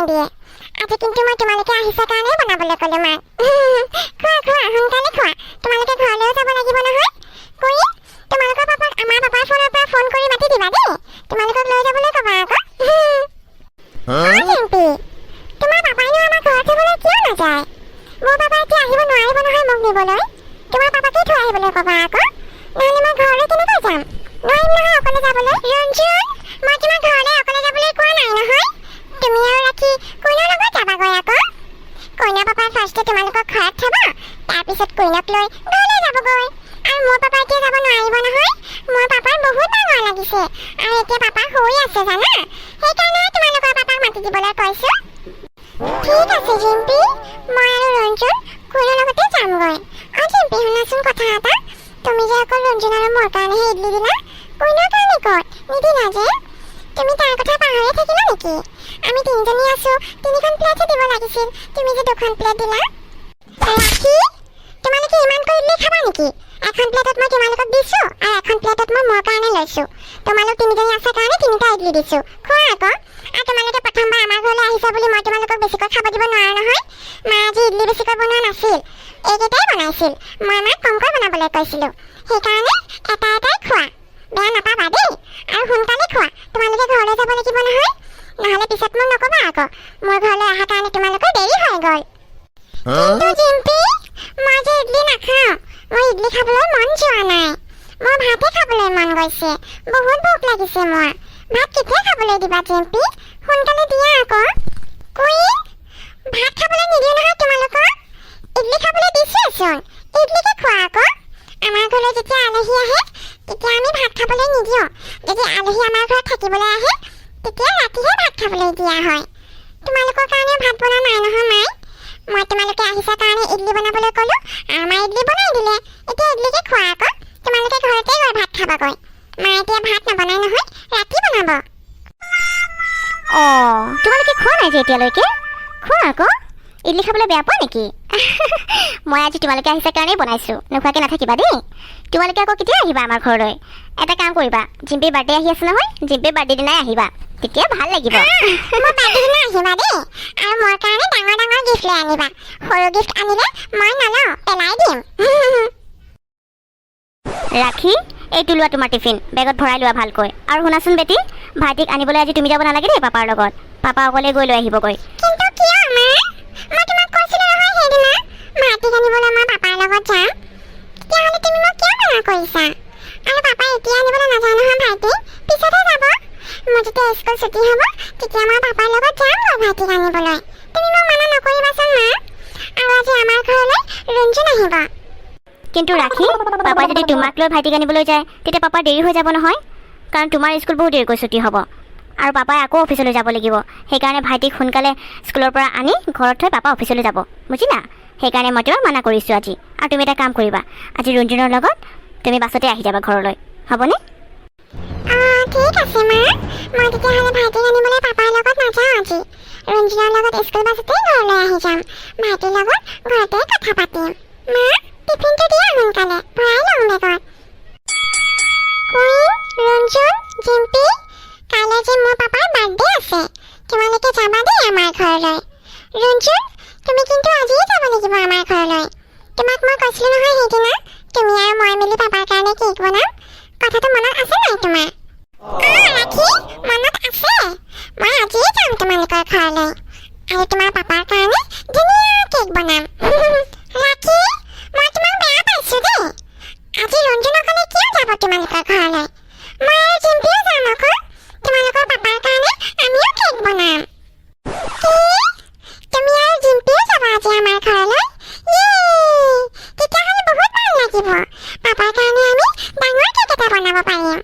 নিদিয়ে আজি কিন্তু মই তোমালোকে আহিছে কাৰণে বনাবলৈ ক'লো মাক খোৱা খোৱা সোনকালে খোৱা তোমালোকে ঘৰলৈও যাব লাগিব নহয় কুই তোমালোকৰ পাপাক আমাৰ পাপাৰ ফোনৰ পৰা ফোন কৰি মাতি দিবা দেই তোমালোকক লৈ যাবলৈ ক'বা আকৌ চিম্পি তোমাৰ পাপাইনো আমাৰ ঘৰত যাবলৈ কিয় নাযায় মোৰ পাপা এতিয়া আহিব নোৱাৰিব নহয় মোক নিবলৈ তোমাৰ পাপাকে থৈ আহিবলৈ ক'বা আকৌ নহ'লে মই ঘৰলৈ কেনেকৈ যাম নোৱাৰিম নহয় অকলে যাবলৈ ৰঞ্জুন মই তোমাৰ ঘৰলৈ অকলে যাবলৈ কোৱা নাই নহয় তুমি আৰু ৰাখি কুইনৰ লগত যাবাগৈ আকৌ কুইনৰ পাপাই ফাৰ্ষ্টে তোমালোকক ঘৰত থ'ব তাৰপিছত কুইনক লৈ ঘৰলৈ যাবগৈ আৰু মোৰ পাপা এতিয়া যাব নোৱাৰিব নহয় মোৰ পাপাৰ বহুত ডাঙৰ লাগিছে আৰু এতিয়া পাপা শুই আছে জানা সেইকাৰণে তোমালোকৰ পাপাক মাতি দিবলৈ কৈছোঁ ঠিক আছে জিম্পি মই আৰু ৰঞ্জুন কুইনৰ লগতে যামগৈ জিম্পি শুনাচোন কথা এটা তুমি যে অকল ৰঞ্জুন আৰু মোৰ কাৰণেহে ইডলি দিলা কুইনৰ কাৰণে ক'ত নিদিলা যে তুমি তাৰ কথা পাহৰি থাকিলা নেকি আমি তিনিজনী আছো তিনিখন প্লেটহে দিব লাগিছিল তুমি যে দুখন প্লেট দিলা ৰাখি তোমালোকে ইমানকৈ ইডলি খাবা নেকি এখন প্লেটত মই তোমালোকক দিছোঁ আৰু এখন প্লেটত মই মোৰ কাৰণে লৈছোঁ তোমালোক তিনিজনী আছে কাৰণে তিনিটা ইডলি দিছোঁ খোৱা আকৌ আৰু তোমালোকে প্ৰথমবাৰ আমাৰ ঘৰলৈ আহিছা বুলি মই তোমালোকক বেছিকৈ খাব দিব নোৱাৰো নহয় মা আজি ইডলি বেছিকৈ বনোৱা নাছিল এইকেইটাই বনাইছিল মই মাক কমকৈ বনাবলৈ কৈছিলোঁ সেইকাৰণে এটা এটাই খোৱা বেয়া নাপাবা দেই আৰু সোনকালে খোৱা তোমালোকে ঘৰলৈ যাব লাগিব নহয় নহ'লে পিছত মোক নক'বা আকৌ মোৰ ঘৰলৈ অহাৰ কাৰণে তোমালোকৰ দেৰি হৈ গ'ল কিন্তু জিম্পি মই যে ইডলি নাখাওঁ মই ইডলি খাবলৈ মন যোৱা নাই মোৰ ভাতহে খাবলৈ মন গৈছে বহুত ভোক লাগিছে মোৰ ভাত কেতিয়া খাবলৈ দিবা জিম্পি সোনকালে দিয়া আকৌ কুইন ভাত খাবলৈ নিদিওঁ নহয় তোমালোকক ইডলি খাবলৈ দিছোঁচোন ইডলিকে খোৱা আকৌ আমাৰ ঘৰলৈ যেতিয়া আলহী আহে তেতিয়া আমি ভাত খাবলৈ নিদিওঁ যদি আলহী আমাৰ ঘৰত থাকিবলৈ আহে তেতিয়া ৰাতিহে ভাত খাবলৈ দিয়া হয় তোমালোকৰ কাৰণে ভাত বনোৱা নাই নহয় মাই মই তোমালোকে আহিছা কাৰণে ইডলি বনাবলৈ ক'লোঁ আৰু মায়ে ইডলি বনাই দিলে এতিয়া ইডলিকে খোৱা আকৌ তোমালোকে ঘৰতে গৈ ভাত খাবাগৈ মায়ে এতিয়া ভাত নবনাই নহয় ৰাতি বনাব তোমালোকে খোৱা নাই যে এতিয়ালৈকে খোৱা আকৌ ইডলি খাবলৈ বেয়া পোৱা নেকি মই আজি তোমালোকে আহিছে কাৰণেই বনাইছোঁ নোখোৱাকৈ নাথাকিবা দেই তোমালোকে আকৌ কেতিয়া আহিবা আমাৰ ঘৰলৈ এটা কাম কৰিবা জিম্পিৰ বাৰ্থডে আহি আছে নহয় জিম্পিৰ বাৰ্থডে দিনাই আহিবা তেতিয়া ভাল লাগিব মোৰ বাৰ্থডে দিনা আহিবা দেই আৰু মোৰ কাৰণে ডাঙৰ ডাঙৰ গিফ্ট লৈ আনিবা সৰু গিফ্ট আনিলে মই নলওঁ পেলাই দিম ৰাখি এইটো লোৱা তোমাৰ টিফিন বেগত ভৰাই লোৱা ভালকৈ আৰু শুনাচোন বেটি ভাইটিক আনিবলৈ আজি তুমি যাব নালাগে দেই পাপাৰ লগত পাপা অকলে গৈ লৈ আহিবগৈ কিন্তু কিয় মা মই তোমাক কৈছিলোঁ নহয় সেইদিনা ভাইটিক আনিবলৈ মই পাপাৰ লগত যাম তেতিয়াহ'লে তুমি মোক কিয় মানা কৰিছা আৰু পাপাই এতিয়া আনিবলৈ নাযায় নহয় ভাইটিক পিছতহে যাব মোৰ যেতিয়া স্কুল ছুটি হ'ব তেতিয়া মই পাপাৰ লগত যামগৈ ভাইটিক আনিবলৈ তুমি মোক মানা নকৰিবাচোন মা আৰু আজি আমাৰ ঘৰলৈ ৰঞ্জুন আহিব কিন্তু ৰাখি পাপাই যদি তোমাক লৈ ভাইটিক আনিবলৈ যায় তেতিয়া পাপাৰ দেৰি হৈ যাব নহয় কাৰণ তোমাৰ স্কুল বহুত দেৰিকৈ ছুটি হ'ব আৰু পাপাই আকৌ অফিচলৈ যাব লাগিব সেইকাৰণে ভাইটিক সোনকালে স্কুলৰ পৰা আনি ঘৰত থৈ পাপা অফিচলৈ যাব বুজিলা সেইকাৰণে মই তোমাক মানা কৰিছোঁ আজি আৰু তুমি এটা কাম কৰিবা আজি ৰঞ্জুনৰ লগত তুমি বাছতে আহি যাবা ঘৰলৈ হ'বনে ঠিক আছে মা মই তেতিয়াহ'লে ভাইটিক আনিবলৈ পাপাৰ লগত নাযাওঁ আজি ৰঞ্জুনৰ লগত স্কুল বাছতে ঘৰলৈ আহি যাম ভাইটিৰ লগত ঘৰতে কথা পাতিম মা টিফিনটো দিয়া সোনকালে ভৰাই লওঁ বেগত কুইন ৰঞ্জুন জিম্পি কাইলৈ যে মোৰ পাপাৰ বাৰ্থডে আছে তোমালোকে যাবা দেই আমাৰ ঘৰলৈ ৰঞ্জুন তুমি কিন্তু আজিয়ে যাব লাগিব আমাৰ ঘৰলৈ তোমাক মই কৈছিলোঁ নহয় সেইদিনা তুমি আৰু মই মিলি পাপাৰ কাৰণে কেক বনাম কথাটো মনত আছে নাই তোমাৰ ৰাখি মনত আছে মই আজিয়ে যাম তোমালোকৰ ঘৰলৈ আৰু তোমাৰ পাপাৰ কাৰণে ধুনীয়া কেক বনাম ৰাখি মই তোমাক বেয়া পাইছোঁ দেই আজি ৰঞ্জুন অকলে কিয় যাব তোমালোকৰ ঘৰলৈ মই আৰু জিম্পিও যাম আকৌ তোমালোকৰ পাপাৰ কাৰণে আমিও কেক বনাম কি তুমি আৰু জিম্পিও যাবা আজি আমাৰ ঘৰলৈ তেতিয়াহ'লে বহুত ভাল লাগিব পাপাৰ কাৰণে আমি ডাঙৰ কেক এটা বনাব পাৰিম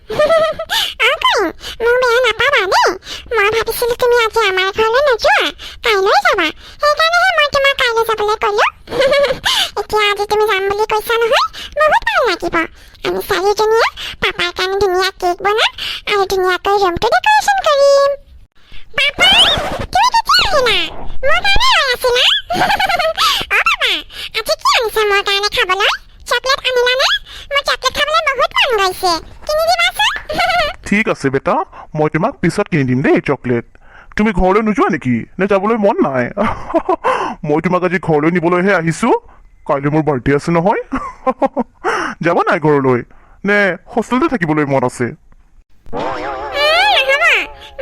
কুইন মোক বেয়া নাপাবা দেই মই ভাবিছিলোঁ তুমি আজি আমাৰ ঘৰলৈ নোযোৱা কাইলৈ যাবা সেইকাৰণেহে মই তোমাক কাইলৈ যাবলৈ ক'লোঁ এতিয়া আজি তুমি যাম বুলি কৈছা নহয় বহুত ভাল লাগিব আমি চাৰিজনীয়ে পাপাৰ কাৰণে ধুনীয়া কেক বনাম আৰু ধুনীয়াকৈ ৰুমটো ডেক'ৰেশ্যন কৰিম পাপা তুমি কেতিয়া আহিলা মোৰ কাৰণে ৰৈ আছিলা পাপা আজি কি আনিছা মোৰ কাৰণে খাবলৈ চকলেট আনিলানে মোৰ চকলেট খাবলৈ বহুত মন গৈছে কিনি দিবাচোন ঠিক আছে বেটা মই তোমাক পিছত কিনি দিম দেই চকলেট তুমি ঘৰলৈ নোযোৱা নেকি নে যাবলৈ মন নাই মই তোমাক আজি ঘৰলৈ নিবলৈহে আহিছোঁ কাইলৈ মোৰ বাৰ্থডে আছে নহয় যাবা নাই ঘৰলৈ নে হোষ্টেলতে থাকিবলৈ মন আছে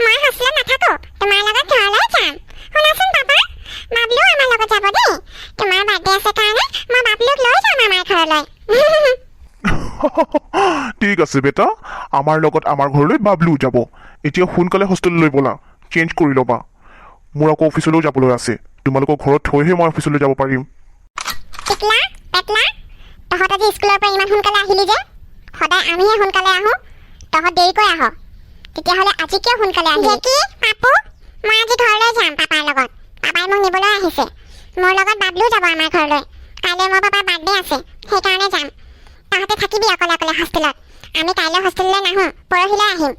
মই হোষ্টেলত নাথাকো তোমাৰ লগত ঘৰলৈ যাম শুনাচোন পাপা বাবলু আমাৰ লগত যাব দেই তোমাৰ বাৰ্থডে আছে কাৰণে মই বাবলুক লৈ যাম আমাৰ ঘৰলৈ ঠিক আছে বেটা আমাৰ লগত আমাৰ ঘৰলৈ বাবলু যাব এতিয়া সোনকালে হোষ্টেললৈ ব'লা চেঞ্জ কৰি ল'বা মোৰ আকৌ অফিচলৈও যাবলৈ আছে তোমালোকৰ ঘৰত থৈহে মই অফিচলৈ যাব পাৰিম টিকলা পেটলা তহঁত আজি স্কুলৰ পৰা ইমান সোনকালে আহিলি যে সদায় আমিহে সোনকালে আহোঁ তহঁত দেৰিকৈ আহ তেতিয়াহ'লে আজি কিয় সোনকালে আহিলি কি পাপু মই আজি ঘৰলৈ যাম পাপাৰ লগত পাপাই মোক নিবলৈ আহিছে মোৰ লগত বাবলু যাব আমাৰ ঘৰলৈ কাইলৈ মোৰ পাপাৰ বাৰ্থডে আছে সেইকাৰণে যাম তহঁতে থাকিবি অকলে অকলে হোষ্টেলত আমি কাইলৈ হোষ্টেললৈ নাহোঁ পৰহিলৈ আহিম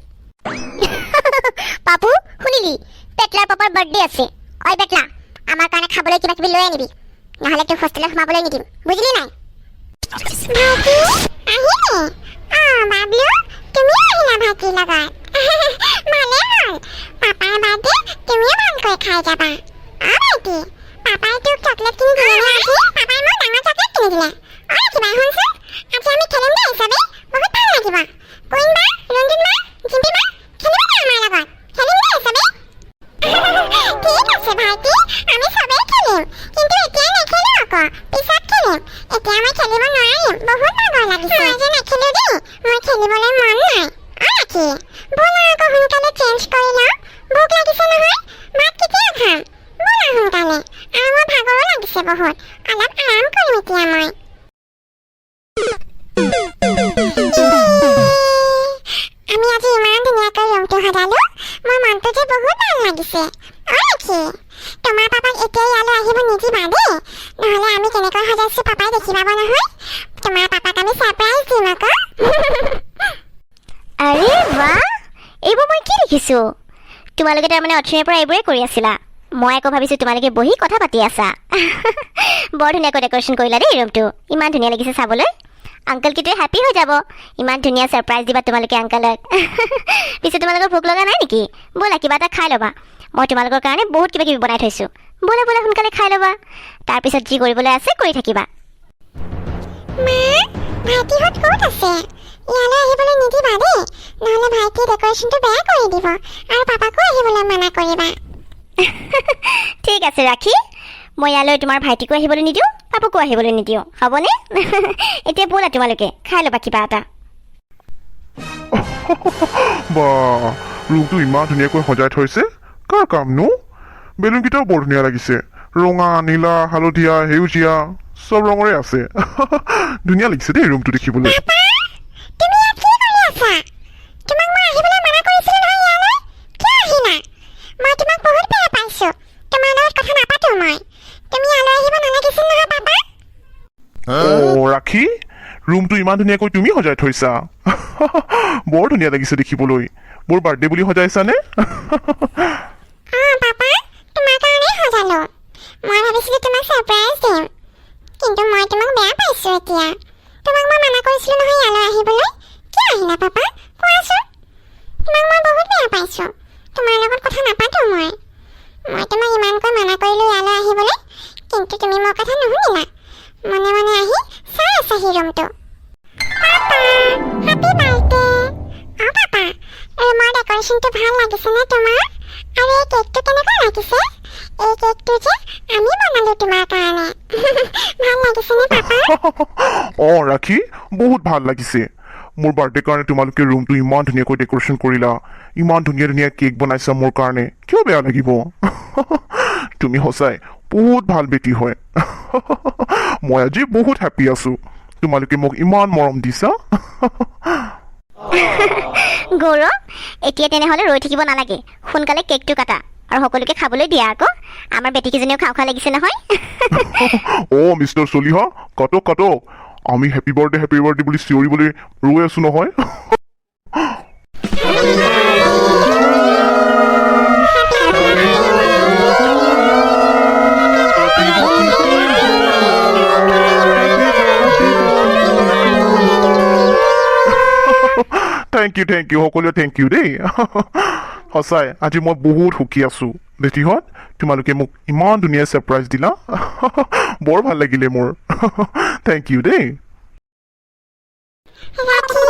পাপু শুনিলি পেটলাৰ পাপাৰ বাৰ্থডে আছে ঐ পেটলা আমাৰ কাৰণে খাবলৈ কিবা কিবি লৈ আনিবি নহ'লে তোক হোষ্টেলত সোমাবলৈ নিদিম বুজিলি নাই ভাইটি আহিলে বাবলু তুমিও আহিলা ভাইটিৰ লগত ভালে হ'ল পাপাৰ বাৰ্থডে তুমিও ভালকৈ খাই যাবা ভাইটি পাপাই তোক চকলেট কিনি দিলে আজি পাপাই মোক ডাঙৰ চকলেট কিনি দিলে কিবা শুনচোন আজি আমি খেলিম দেই চবেই বহুত ভাল লাগিব কুইন বা ৰঞ্জিত বা জিম্পি বা খেলিব দে আমাৰ লগত খেলিম দেই চবেই ঠিক আছে ভাইটি আমি চবেই খেলিম কিন্তু এতিয়া নেখেলো আকৌ পিছত খেলিম এতিয়া মই খেলিব নোৱাৰিম বহুত ভাগৰ লাগিছে মই যে নেখেলো দেই মই খেলিবলৈ মন নাই ৰাখি ব'লা আকৌ সোনকালে চেঞ্জ কৰি লওঁ ভোক লাগিছে নহয় ভাত কেতিয়া খাম ব'লা সোনকালে আৰু মোৰ ভাগৰো লাগিছে বহুত অলপ আৰাম কৰিম এতিয়া মই আমি আজি ইমান ধুনীয়াকৈ ৰুমটো সজালো মোৰ মনটো যে বহুত ভাল লাগিছে ৰাখি তোমাৰ পাপাক এতিয়া ইয়ালৈ আহিব নিদিবা দেই নহ'লে আমি কেনেকৈ সজাইছো পাপাই দেখি পাব নহয় তোমাৰ পাপাক আমি ছাৰপ্ৰাইজ দিম আকৌ আৰে বাহ এইবোৰ মই কি দেখিছোঁ তোমালোকে তাৰমানে অথনিৰ পৰা এইবোৰে কৰি আছিলা মই আকৌ ভাবিছোঁ তোমালোকে বহি কথা পাতি আছা বৰ ধুনীয়াকৈ ডেক'ৰেশ্যন কৰিলা দেই ৰুমটো ইমান ধুনীয়া লাগিছে চাবলৈ আংকল কিটোৱে হেপী হৈ যাব ইমান ধুনীয়া ছাৰপ্ৰাইজ দিবা তোমালোকে আংকলক পিছে তোমালোকৰ ভোক লগা নাই নেকি ব'লা কিবা এটা খাই ল'বা মই তোমালোকৰ কাৰণে বহুত কিবা কিবি বনাই থৈছোঁ ব'লা ব'লা সোনকালে খাই ল'বা তাৰপিছত যি কৰিবলৈ আছে কৰি থাকিবা মা ভাইটিহঁত ক'ত আছে ইয়ালৈ আহিবলৈ নিদিবা দেই নহ'লে ভাইটিয়ে ডেক'ৰেশ্যনটো বেয়া কৰি দিব আৰু পাপাকো আহিবলৈ মানা কৰিবা ঠিক আছে ৰাখি মই ইয়ালৈ তোমাৰ ভাইটিকো আহিবলৈ নিদিওঁ পাপকো আহিবলৈ নিদিওঁ হ'বনে এতিয়া ব'লা তোমালোকে খাই ল'বা কিবা এটা বা ৰুমটো ইমান ধুনীয়াকৈ সজাই থৈছে কাৰ কামনো বেলুনকেইটাও বৰ ধুনীয়া লাগিছে ৰঙা নীলা হালধীয়া সেউজীয়া চব ৰঙৰে আছে ধুনীয়া লাগিছে দেই ৰুমটো দেখিবলৈ তুমি ইয়াত কি কৰি আছা তোমাক মই আহিবলৈ মানা কৰিছিলোঁ নহয় ইয়ালৈ কিয় আহিলা মই তোমাক বহুত বেয়া পাইছোঁ তোমাৰ লগত কথা নাপাতো মই তুমি ইয়ালৈ আহিব নালাগিছিল নহয় পাপা ৰাখি ৰুমটো ইমান ধুনীয়াকৈ তুমি সজাই থৈছা বৰ ধুনীয়া লাগিছে দেখিবলৈ মোৰ বাৰ্থডে বুলি সজাইছানে পাপা তোমাৰ কাৰণেই সজালো মই ভাবিছিলোঁ তোমাক ছাৰপ্ৰাইজ দিম কিন্তু মই তোমাক বেয়া পাইছোঁ এতিয়া তোমাক মই মানা কৰিছিলোঁ নহয় ইয়ালৈ আহিবলৈ কিয় আহিলা পাপা কোৱাচোন তোমাক মই বহুত বেয়া পাইছোঁ তোমাৰ লগত কথা নাপাতো মই তোমাক ইমানকৈ মানা কৰিলোঁ ইয়ালৈ আহিবলৈ কিন্তু তুমি মোৰ কথা নুশুনিলা মনে মনে আহি চাই আছাহি ৰুমটো পাপা হেপী বাৰ্থডে পাপা ৰুমৰ ডেক'ৰেশ্যনটো ভাল লাগিছেনে তোমাৰ আৰু এই কেকটো কেনেকুৱা লাগিছে এই কেকটো যে আমি বনালোঁ তোমাৰ কাৰণে ভাল লাগিছেনে পাপা ৰাখি বহুত ভাল লাগিছে মোৰ বাৰ্থডে কাৰণে তোমালোকে ৰুমটো ইমান ধুনীয়াকৈ ডেক'ৰেশ্যন কৰিলা ইমান ধুনীয়া ধুনীয়া কেক বনাইছা মোৰ কাৰণে কিয় বেয়া লাগিব তুমি সঁচাই বহুত ভাল বেটি হয় মই আজি বহুত হেপী আছোঁ তোমালোকে মোক ইমান মৰম দিছা গৌৰৱ এতিয়া তেনেহ'লে ৰৈ থাকিব নালাগে সোনকালে কেকটো কাটা আৰু সকলোকে খাবলৈ দিয়া আকৌ আমাৰ বেটীকেইজনীও খাওঁ খাওঁ লাগিছে নহয় মিষ্টাৰ চলিহা কাটক আমি হেপী বাৰ্থডে বুলি চিঞৰিবলৈ ৰৈ আছোঁ নহয় থেংক ইউ সকলোৱে থেংক ইউ দেই সঁচাই আজি মই বহুত সুখী আছোঁ বেটিহঁত তোমালোকে মোক ইমান ধুনীয়া ছাৰপ্ৰাইজ দিলা বৰ ভাল লাগিলে মোৰ থেংক ইউ দেই ৰাখি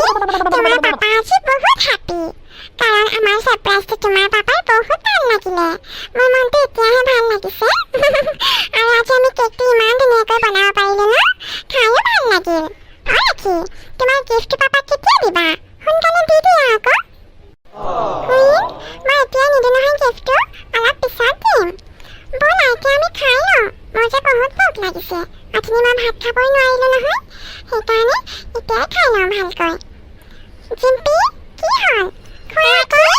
তোমাৰ পাপা আজি বহুত হেপী কাৰণ আমাৰ ছাৰপ্ৰাইজটো তোমাৰ পাপাই বহুত ভাল লাগিলে মোৰ মনটো এতিয়াহে ভাল লাগিছে আৰু আজি আমি কেকটো ইমান ধুনীয়াকৈ বনাব পাৰিলো ন খায়ো ভাল লাগিল ৰাখি তোমাৰ গিফ্টটো পাপাক কেতিয়া দিবা সোনকালে দি দিয়া আকৌ কুইন মই এতিয়া নিদিওঁ নহয় গিফ্টটো অলপ পিছত দিম ব'লা এতিয়া আমি খাই লওঁ মোৰ যে বহুত ভোক লাগিছে অথনি মই ভাত খাবই নোৱাৰিলোঁ নহয় সেইকাৰণে এতিয়াই খাই লওঁ ভালকৈ জিম্পি কি হ'ল খুৰাকৈ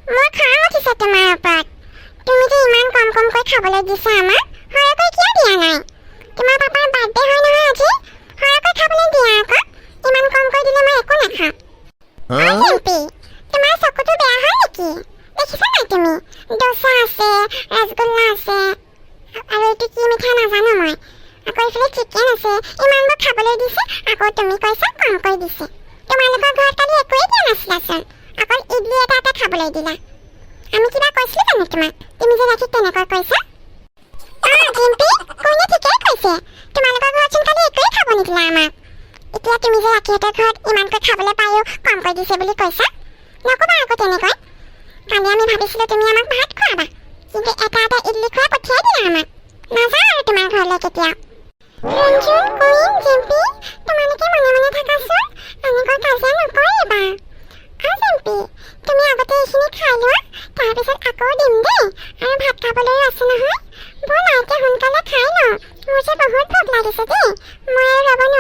মোৰ খং উঠিছে তোমাৰ ওপৰত তুমি যে ইমান কম কমকৈ খাবলৈ দিছা আমাক সৰহকৈ কিয় দিয়া নাই তোমাৰ পাপাৰ বাৰ্থডে হয় নহয় আজি সৰহকৈ খাবলৈ দিয়া আকৌ ইমান কমকৈ দিলে মই একো নাখাওঁ জিম্পি তোমাৰ চকুটো বেয়া হয় নেকি দেখিছা নাই তুমি দোচা আছে ৰসগোল্লা আছে আৰু এইটো কি মিঠাই নাজানো মই আকৌ এইফালে চিকেন আছে ইমানবোৰ খাবলৈ দিছে আকৌ তুমি কৈছা কমকৈ দিছে তোমালোকৰ ঘৰত কালি একোৱেই দিয়া নাছিলাচোন অকল ইডলি এটা খাবলৈ দিলা আমি কিবা কৈছিলোঁ জানো তোমাক তুমি যে ৰাখি তেনেকৈ কৈছা জিম্পি কোনে ঠিকেই কৈছে তোমালোকৰ ঘৰতচোন কালি একোৱেই খাব নিদিলা আমাক এতিয়া তুমি যে ৰাখিহঁতৰ ঘৰত ইমানকৈ খাবলৈ পায়ো কমকৈ দিছে বুলি কৈছা নক'বা আকৌ তেনেকৈ কালি আমি ভাবিছিলোঁ তুমি আমাক ভাত খুৱাবা কিন্তু এটা ইডলি খুৱাই পঠিয়াই দিলা আমাক নাযাওঁ আৰু তোমাৰ ঘৰলৈ কেতিয়াও ৰঞ্জুন কুইন জিম্পি তোমালোকে মনে মনে থাকাচোন এনেকৈ কাজিয়া নকৰিবা জিম্পি তুমি আগতে এইখিনি খাই লোৱা তাৰপিছত আকৌ দিম দেই আৰু ভাত খাবলৈও আছে নহয় ব'লা এতিয়া সোনকালে খাই লওঁ মোৰ যে বহুত ভোক লাগিছে দেই মই আৰু ৰ'ব